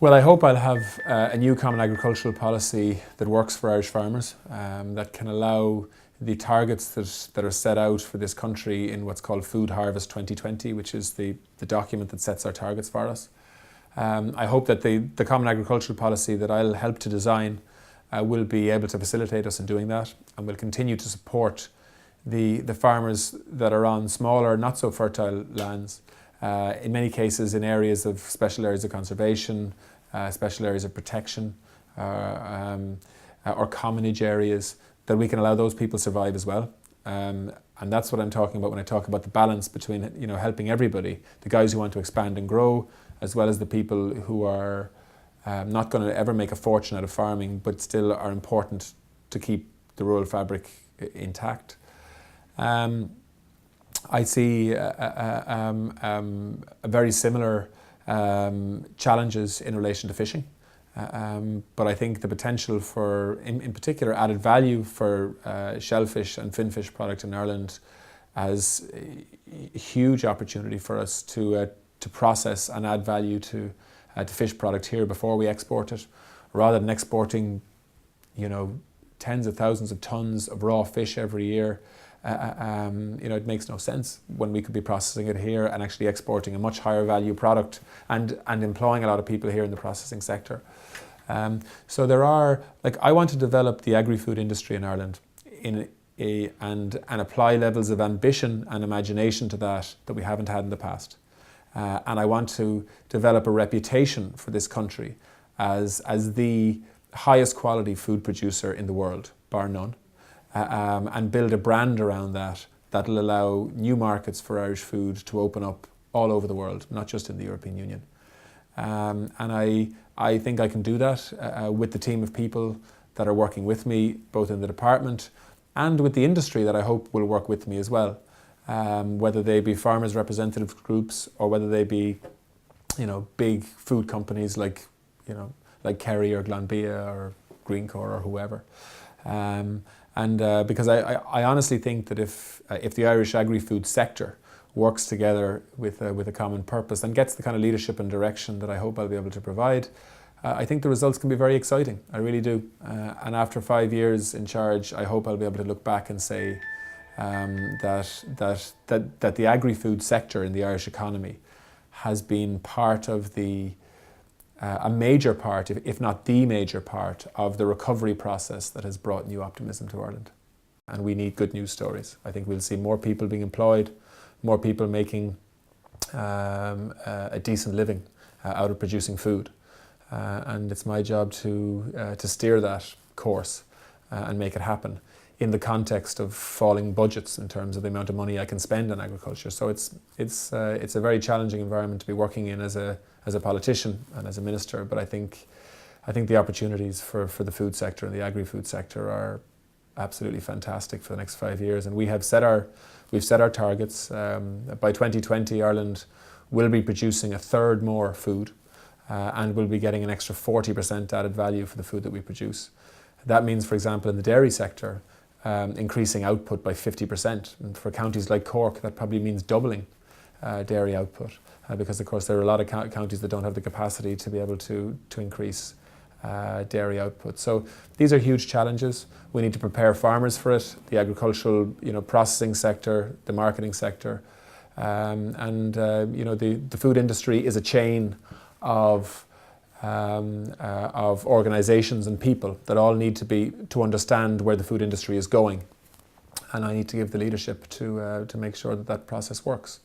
Well, I hope I'll have a new common agricultural policy that works for Irish farmers, that can allow the targets that are set out for this country in what's called Food Harvest 2020, which is the document that sets our targets for us. I hope that the common agricultural policy that I'll help to design will be able to facilitate us in doing that, and will continue to support the farmers that are on smaller, not so fertile lands, in many cases in areas of special areas of conservation, special areas of protection, or commonage areas, that we can allow those people survive as well. And that's what I'm talking about when I talk about the balance between, helping everybody, the guys who want to expand and grow, as well as the people who are not going to ever make a fortune out of farming, but still are important to keep the rural fabric intact. I see a very similar challenges in relation to fishing, but I think the potential for, in particular, added value for shellfish and finfish product in Ireland has a huge opportunity for us to process and add value to fish product here before we export it, rather than exporting, tens of thousands of tons of raw fish every year. It makes no sense when we could be processing it here and actually exporting a much higher value product and employing a lot of people here in the processing sector. So there are, I want to develop the agri-food industry in Ireland and apply levels of ambition and imagination to that we haven't had in the past. And I want to develop a reputation for this country as the highest quality food producer in the world, bar none. And build a brand around that'll allow new markets for Irish food to open up all over the world, not just in the European Union. And I think I can do that with the team of people that are working with me, both in the department and with the industry that I hope will work with me as well. Whether they be farmers' representative groups or whether they be, big food companies like Kerry or Glanbia or Greencore or whoever. Because I honestly think that if the Irish agri-food sector works together with a common purpose and gets the kind of leadership and direction that I hope I'll be able to provide, I think the results can be very exciting. I really do. And after 5 years in charge, I hope I'll be able to look back and say that the agri-food sector in the Irish economy has been part of a major part, if not the major part, of the recovery process that has brought new optimism to Ireland. And we need good news stories. I think we'll see more people being employed, more people making a decent living out of producing food. And it's my job to steer that course and make it happen in the context of falling budgets in terms of the amount of money I can spend on agriculture. So it's a very challenging environment to be working in as a politician and as a minister, but I think the opportunities for the food sector and the agri-food sector are absolutely fantastic for the next 5 years. And we've set our targets. By 2020, Ireland will be producing a third more food, and will be getting an extra 40% added value for the food that we produce. That means, for example, in the dairy sector, increasing output by 50%. And for counties like Cork, that probably means doubling dairy output, because of course there are a lot of counties that don't have the capacity to be able to increase dairy output. So these are huge challenges. We need to prepare farmers for it, the agricultural processing sector, the marketing sector, the food industry is a chain of organisations and people that all need to understand where the food industry is going, and I need to give the leadership to make sure that process works.